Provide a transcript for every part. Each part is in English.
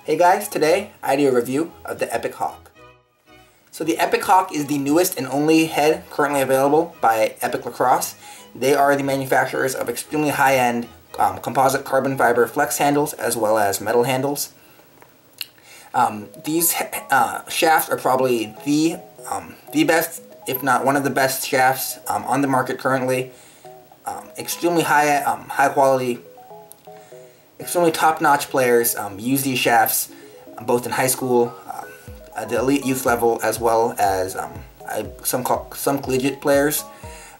Hey guys, today I do a review of the Epoch Hawk. So the Epoch Hawk is the newest and only head currently available by Epoch Lacrosse. They are the manufacturers of extremely high-end composite carbon fiber flex handles as well as metal handles. These shafts are probably the best, if not one of the best shafts on the market currently. Extremely high quality, extremely top-notch players use these shafts both in high school, at the elite youth level, as well as some collegiate players.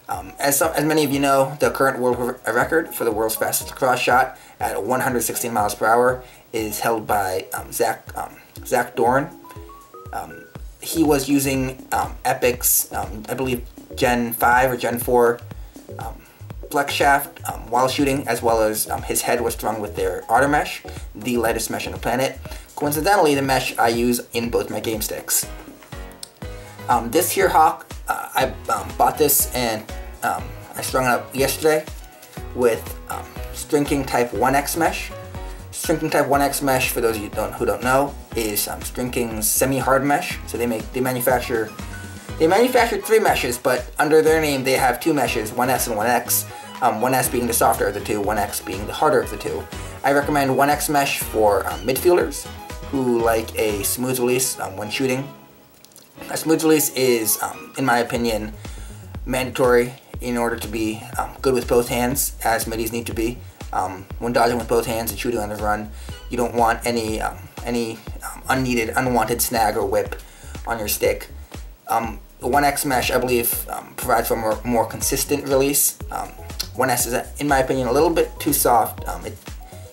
As many of you know, the current world record for the world's fastest lacrosse shot at 116 miles per hour is held by Zach Doran. He was using Epoch's, I believe, Gen 5 or Gen 4 flex shaft while shooting, as well as his head was strung with their Otter mesh, the lightest mesh on the planet. Coincidentally, the mesh I use in both my game sticks. This here Hawk, I bought this and I strung it up yesterday with String King Type 1X mesh. String King Type 1X mesh, for those of you who don't know, is String King's semi-hard mesh. So they manufacture 3 meshes, but under their name they have 2 meshes, 1S and 1X. 1S being the softer of the two, 1X being the harder of the two. I recommend 1X mesh for midfielders who like a smooth release when shooting. A smooth release is, in my opinion, mandatory in order to be good with both hands, as middies need to be. When dodging with both hands and shooting on the run, you don't want any unneeded, unwanted snag or whip on your stick. The 1X mesh, I believe, provides for a more consistent release. 1S is, in my opinion, a little bit too soft,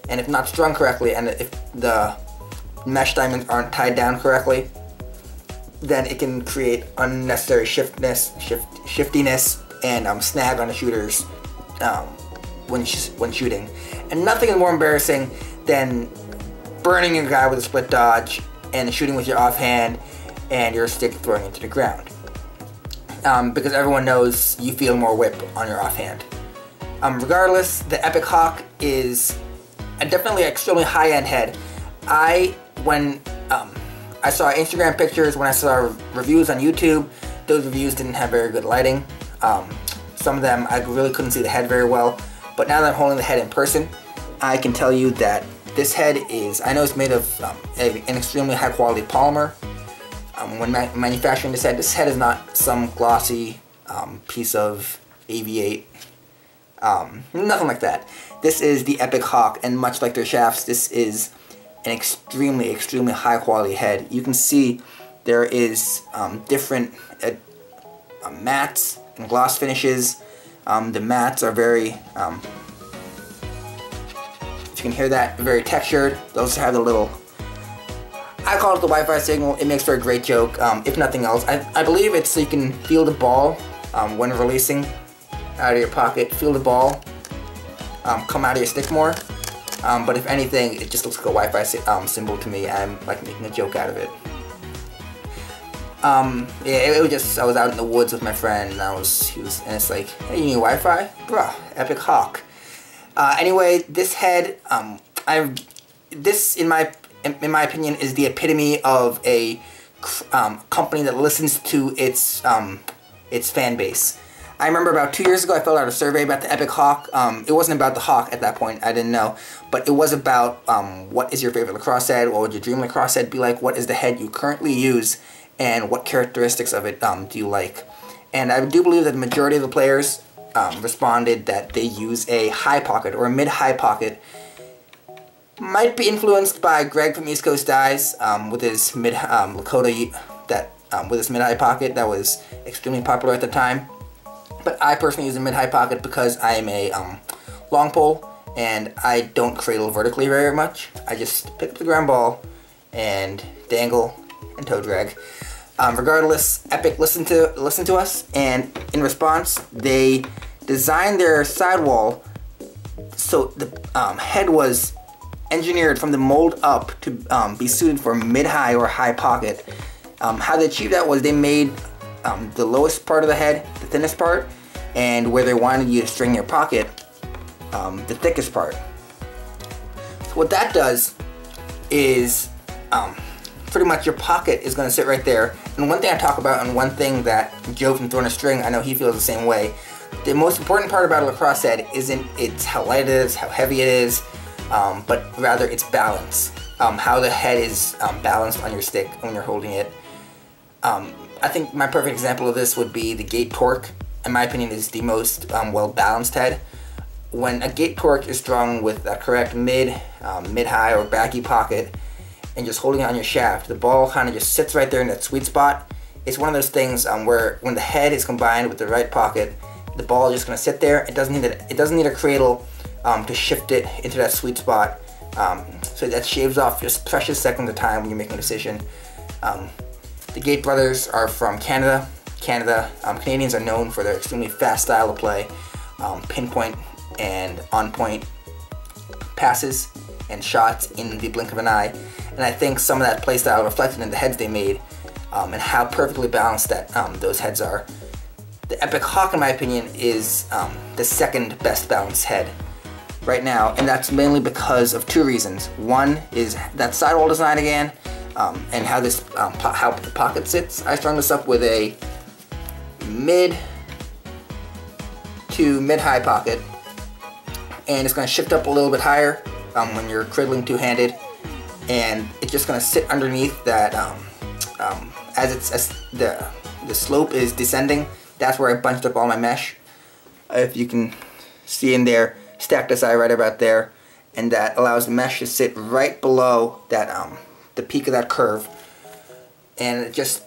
and if not strung correctly, and if the mesh diamonds aren't tied down correctly, then it can create unnecessary shiftiness, and snag on the shooters when shooting. And nothing is more embarrassing than burning a guy with a split dodge and shooting with your offhand and your stick throwing into the ground. Because everyone knows you feel more whip on your offhand. Regardless, the Epoch Hawk is definitely an extremely high-end head. When I saw Instagram pictures, when I saw reviews on YouTube, those reviews didn't have very good lighting. Some of them I really couldn't see the head very well, but now that I'm holding the head in person, I can tell you that this head is, I know it's made of an extremely high-quality polymer. When manufacturing this head is not some glossy piece of AV8. Nothing like that. This is the Epoch Hawk, and much like their shafts, this is an extremely high quality head. You can see there is different mattes and gloss finishes. The mattes are very, if you can hear that, very textured. They also have the little, I call it the Wi-Fi signal. It makes for a great joke, if nothing else. I believe it's so you can feel the ball when releasing out of your pocket. Feel the ball come out of your stick more. But if anything, it just looks like a Wi-Fi symbol to me. I'm like making a joke out of it. Yeah, it was just, I was out in the woods with my friend, and and it's like, hey, you need Wi-Fi? Bruh, Epoch Hawk. Anyway, this head, this in my opinion is the epitome of a company that listens to its fan base. I remember about 2 years ago I filled out a survey about the Epoch Hawk. It wasn't about the Hawk at that point, I didn't know, but it was about what is your favorite lacrosse head, what would your dream lacrosse head be like, what is the head you currently use, and what characteristics of it do you like. And I do believe that the majority of the players responded that they use a high pocket or a mid-high pocket. Might be influenced by Greg from East Coast Dies with his Lakota with his mid-high pocket that was extremely popular at the time. But I personally use a mid-high pocket because I am a long pole and I don't cradle vertically very much. I just pick up the ground ball and dangle and toe drag. Regardless, Epoch listened to us, and in response, they designed their sidewall so the head was engineered from the mold up to be suited for mid-high or high pocket. How they achieved that was they made the lowest part of the head the thinnest part, and where they wanted you to string your pocket, the thickest part. So what that does is pretty much your pocket is going to sit right there. And one thing I talk about, and one thing that Joe from Throwing a String, I know he feels the same way. The most important part about a lacrosse head isn't how light it is, how heavy it is, but rather its balance. How the head is balanced on your stick when you're holding it. I think my perfect example of this would be the Gate Torque. In my opinion, is the most well-balanced head. When a Gate Torque is strung with a correct mid-high or baggy pocket, and just holding it on your shaft, the ball kind of just sits right there in that sweet spot. It's one of those things where when the head is combined with the right pocket, the ball is just going to sit there. It doesn't need a cradle to shift it into that sweet spot. So that shaves off just precious seconds of time when you're making a decision. The Gate brothers are from Canada. Canadians are known for their extremely fast style of play, pinpoint and on-point passes and shots in the blink of an eye. And I think some of that play style reflected in the heads they made, and how perfectly balanced that those heads are. The Epoch Hawk, in my opinion, is the second best balanced head right now, and that's mainly because of two reasons. One is that sidewall design again, and how this how the pocket sits. I strung this up with a mid to mid-high pocket, and it's going to shift up a little bit higher when you're cradling two-handed, and it's just going to sit underneath that as the slope is descending. That's where I bunched up all my mesh. If you can see in there, stacked aside right about there, and that allows the mesh to sit right below that the peak of that curve, and it just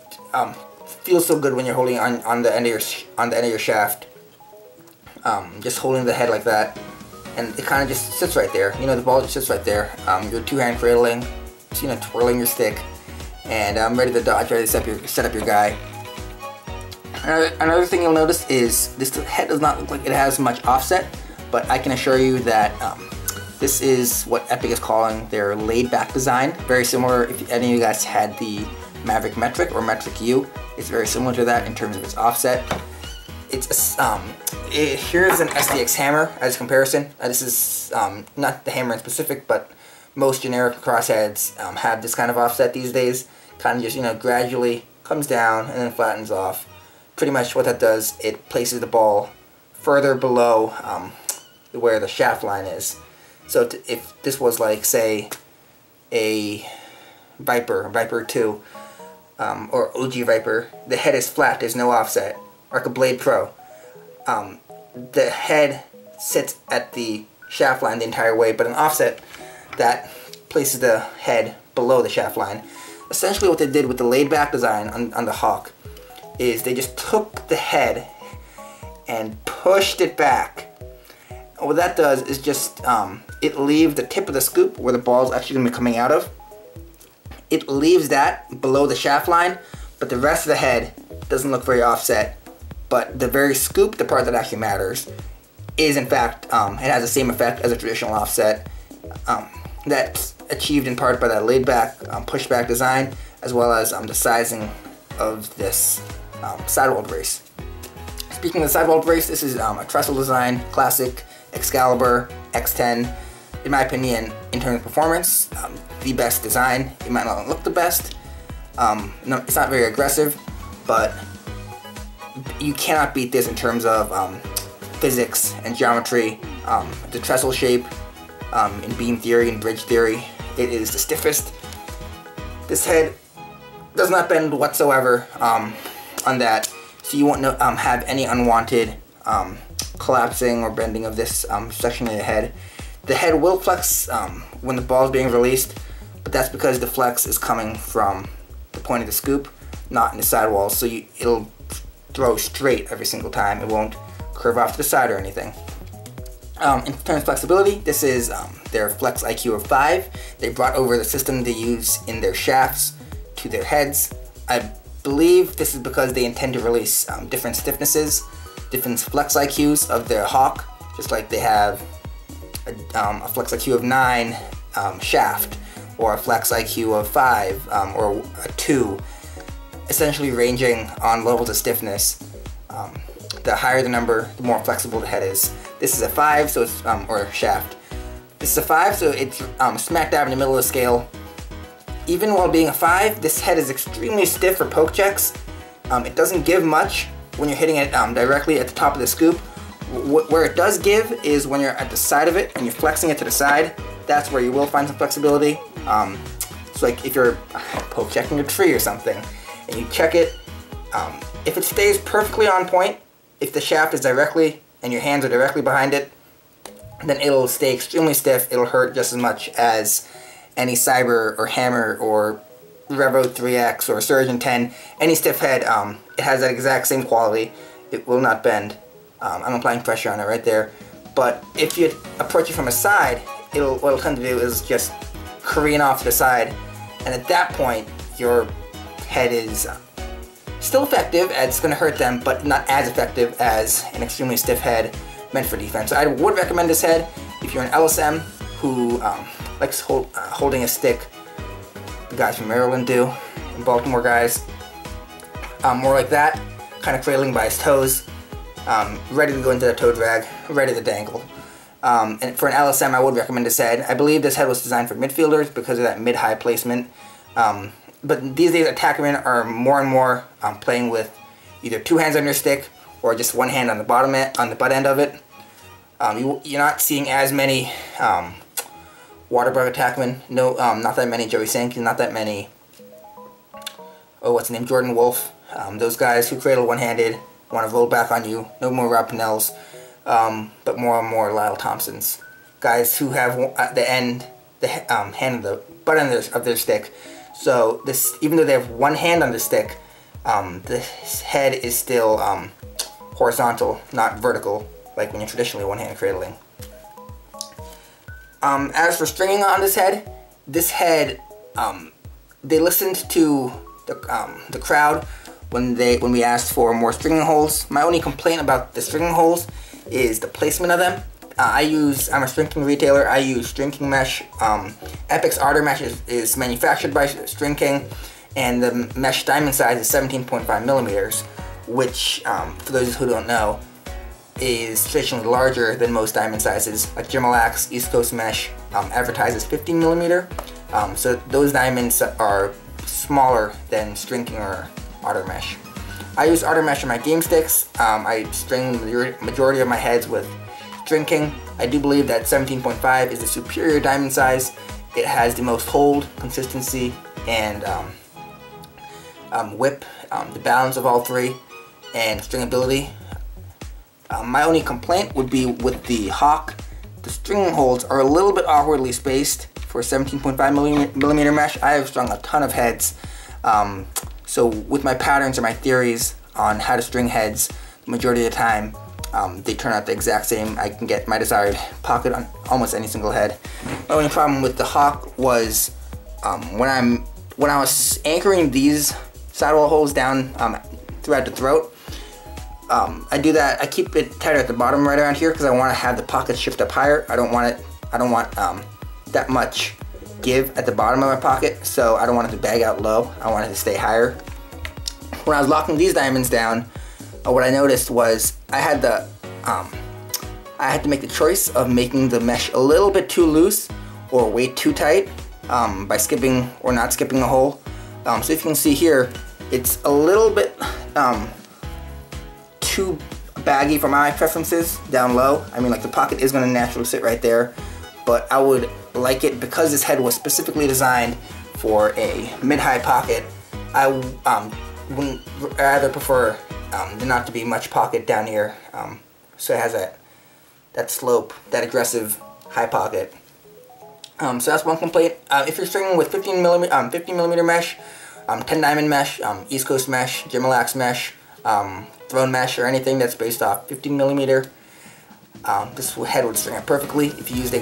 feels so good when you're holding on the end of your shaft. Just holding the head like that, and it kind of just sits right there. You know, the ball just sits right there. You're two-hand cradling, just, you know, twirling your stick, and I'm ready to dodge, ready to set up your guy. Another thing you'll notice is this head does not look like it has much offset, but I can assure you that this is what Epic is calling their laid-back design. Very similar, if any of you guys had the Maverick Metric or Metric U, it's very similar to that in terms of its offset. It's here's an SDX hammer as a comparison. This is not the hammer in specific, but most generic lacrosse heads have this kind of offset these days. Kind of just, you know, gradually comes down and then flattens off. Pretty much what that does, it places the ball further below where the shaft line is. So if this was like, say, a Viper 2, or OG Viper, the head is flat, there's no offset. Or like a Blade Pro, the head sits at the shaft line the entire way, but an offset that places the head below the shaft line. Essentially what they did with the laid back design on the Hawk is they just took the head and pushed it back. And what that does is just, it leaves the tip of the scoop where the ball is actually going to be coming out of. It leaves that below the shaft line, but the rest of the head doesn't look very offset. But the very scoop, the part that actually matters, is in fact, it has the same effect as a traditional offset. That's achieved in part by that laid back, pushback design, as well as the sizing of this sidewall brace. Speaking of the sidewall brace, this is a trestle design, classic Excalibur X10. In my opinion, in terms of performance, the best design. It might not look the best. No, it's not very aggressive, but you cannot beat this in terms of physics and geometry. The trestle shape, in beam theory and bridge theory, it is the stiffest. This head does not bend whatsoever on that, so you won't have any unwanted collapsing or bending of this section of the head. The head will flex when the ball is being released, but that's because the flex is coming from the point of the scoop, not in the sidewall, so it'll throw straight every single time. It won't curve off to the side or anything. In terms of flexibility, this is their Flex IQ of 5. They brought over the system they use in their shafts to their heads. I believe this is because they intend to release different stiffnesses, different Flex IQs of their Hawk, just like they have a Flex IQ of 9 shaft, or a Flex IQ of 5, or a 2, essentially ranging on levels of stiffness. The higher the number, the more flexible the head is. This is a 5, so it's, or shaft. This is a 5, so it's smack dab in the middle of the scale. even while being a 5, this head is extremely stiff for poke checks. It doesn't give much when you're hitting it directly at the top of the scoop. Where it does give is when you're at the side of it and you're flexing it to the side. That's where you will find some flexibility. So like if you're poke checking a tree or something and you check it, if it stays perfectly on point, if the shaft is directly and your hands are directly behind it, then it'll stay extremely stiff. It'll hurt just as much as any Cyber or Hammer or Revo 3X or Surgeon 10. Any stiff head, it has that exact same quality. It will not bend. I'm applying pressure on it right there. But if you approach it from a side, what it'll tend to do is just careen off to the side. And at that point, your head is still effective, as it's going to hurt them, but not as effective as an extremely stiff head meant for defense. So I would recommend this head if you're an LSM who likes holding a stick. The guys from Maryland do, and Baltimore guys. More like that, kind of cradling by his toes, ready to go into the toe drag, ready to dangle. And for an LSM, I would recommend this head. I believe this head was designed for midfielders because of that mid-high placement. But these days, attackmen are more and more playing with either 2 hands on your stick or just 1 hand on the butt end of it. You're not seeing as many Waterbug attackmen. No, not that many Joey Sankey, not that many. Oh, what's his name? Jordan Wolf. Those guys who cradle one-handed, want to roll back on you. No more Rob Pennells, but more and more Lyle Thompsons. Guys who have the hand of the butt end of their stick. So this, even though they have 1 hand on the stick, the head is still horizontal, not vertical, like when you're traditionally one-hand cradling. As for stringing on this head, they listened to the crowd when we asked for more stringing holes. My only complaint about the stringing holes is the placement of them. I'm a string king retailer. I use String King mesh. Epic's Ardor mesh is manufactured by String King, and the mesh diamond size is 17.5 millimeters, which, for those who don't know, is traditionally larger than most diamond sizes. Like Gemalax, East Coast mesh advertises 15 millimeter. So those diamonds are smaller than String King or Ardor mesh. I use Ardor mesh on my game sticks. I string the majority of my heads with String King. I do believe that 17.5 is the superior diamond size. It has the most hold, consistency, and whip, the balance of all 3, and stringability. My only complaint would be with the Hawk. The string holes are a little bit awkwardly spaced for 17.5 millimeter mesh. I have strung a ton of heads. So with my patterns or my theories on how to string heads, the majority of the time, they turn out the exact same. I can get my desired pocket on almost any single head. My only problem with the Hawk was when I was anchoring these sidewall holes down throughout the throat. I do that. I keep it tighter at the bottom right around here because I want to have the pocket shift up higher. I don't want that much give at the bottom of my pocket, so I don't want it to bag out low. I want it to stay higher. When I was locking these diamonds down, what I noticed was I had to make the choice of making the mesh a little bit too loose or way too tight by skipping or not skipping a hole. So if you can see here, it's a little bit too baggy for my preferences down low. I mean, like, the pocket is going to naturally sit right there, but I would like it, because this head was specifically designed for a mid-high pocket. I would rather prefer there not to be much pocket down here, so it has that slope, that aggressive high pocket. So that's one complaint. If you're stringing with 15 millimeter mesh, 10 diamond mesh, East Coast mesh, Gemalax mesh, throne mesh, or anything that's based off 15 millimeter, this head would string it perfectly. If you use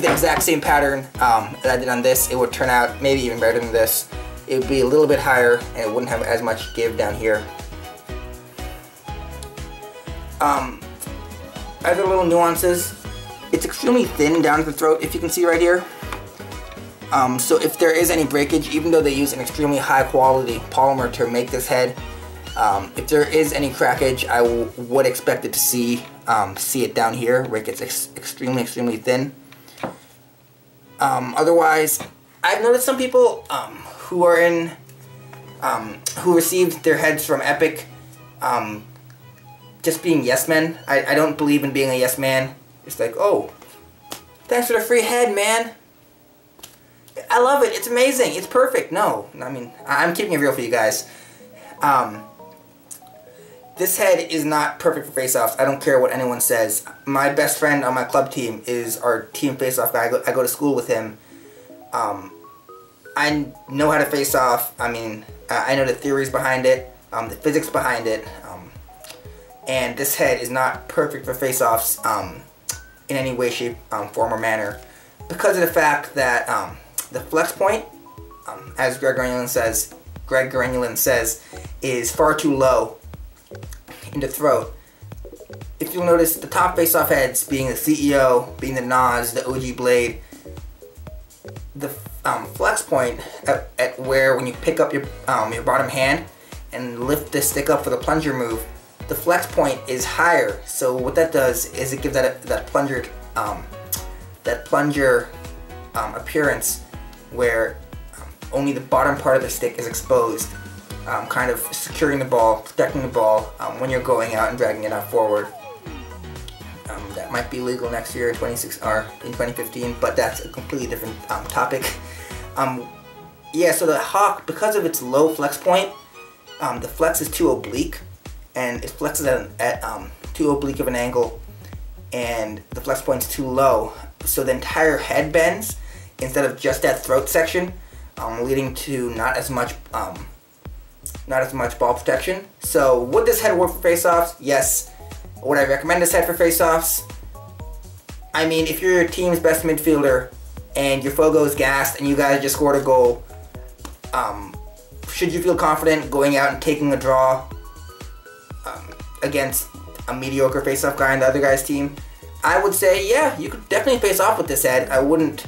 the exact same pattern that I did on this, it would turn out maybe even better than this. It would be a little bit higher, and it wouldn't have as much give down here. Other little nuances. It's extremely thin down at the throat, if you can see right here. So if there is any breakage, even though they use an extremely high quality polymer to make this head, if there is any crackage, I would expect it to see it down here, where it gets extremely thin. Otherwise, I've noticed some people who are in who received their heads from Epic just being yes men. I don't believe in being a yes man. It's like, oh, thanks for the free head, man. I love it. It's amazing. It's perfect. No, I mean, I'm keeping it real for you guys. This head is not perfect for face-offs. I don't care what anyone says. My best friend on my club team is our team face-off guy. I go to school with him. I know how to face off. I mean, I know the theories behind it, the physics behind it, and this head is not perfect for face-offs in any way, shape, form, or manner, because of the fact that the flex point, as Greg Granulin says, is far too low in the throat. If you'll notice, the top face-off heads, being the CEO, being the Nas, the OG Blade, the flex point at where when you pick up your bottom hand and lift the stick up for the plunger move, the flex point is higher. So what that does is it gives that plunger appearance where only the bottom part of the stick is exposed, kind of securing the ball, protecting the ball when you're going out and dragging it out forward. That might be legal next year in 2015, but that's a completely different topic. Yeah, so the Hawk, because of its low flex point, the flex is too oblique, and it flexes at too oblique of an angle, and the flex point is too low, so the entire head bends instead of just that throat section, leading to not as much ball protection. So would this head work for face-offs? Yes. Would I recommend this head for face-offs? I mean, if you're your team's best midfielder and your foe goes gassed and you guys just scored a goal, should you feel confident going out and taking a draw against a mediocre face-off guy on the other guy's team? I would say, yeah, you could definitely face off with this head. I wouldn't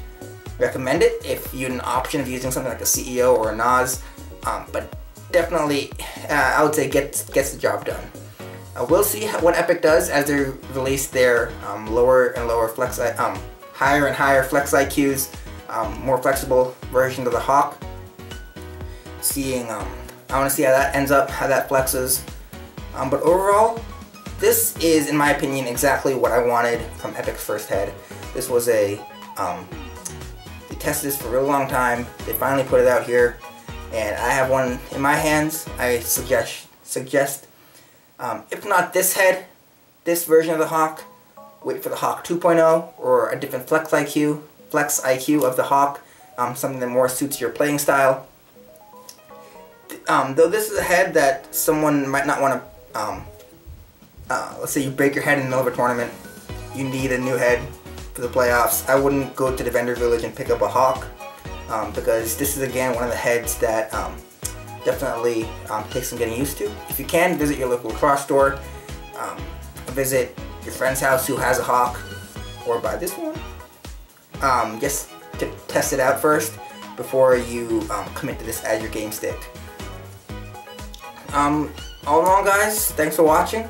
recommend it if you had an option of using something like a CEO or a Nas, but definitely, I would say gets the job done. We'll see what Epic does as they release their lower and lower flex, higher and higher flex IQs, more flexible version of the Hawk. I want to see how that ends up, how that flexes. But overall, this is, in my opinion, exactly what I wanted from Epic's first head. This was they tested this for a really long time. They finally put it out here, and I have one in my hands. I suggest. If not this head, this version of the Hawk, wait for the Hawk 2.0 or a different flex IQ of the Hawk, something that more suits your playing style. Though this is a head that someone might not want to, let's say you break your head in the middle of a tournament, you need a new head for the playoffs. I wouldn't go to the vendor village and pick up a Hawk, because this is again one of the heads that definitely takes some getting used to. If you can, visit your local lacrosse store, visit your friend's house who has a Hawk, or buy this one, just to test it out first before you commit to this as your game stick. All in all, guys, thanks for watching.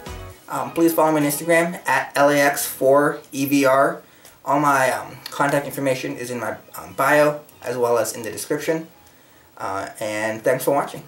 Please follow me on Instagram at LAX4EVR. All my contact information is in my bio, as well as in the description. And thanks for watching.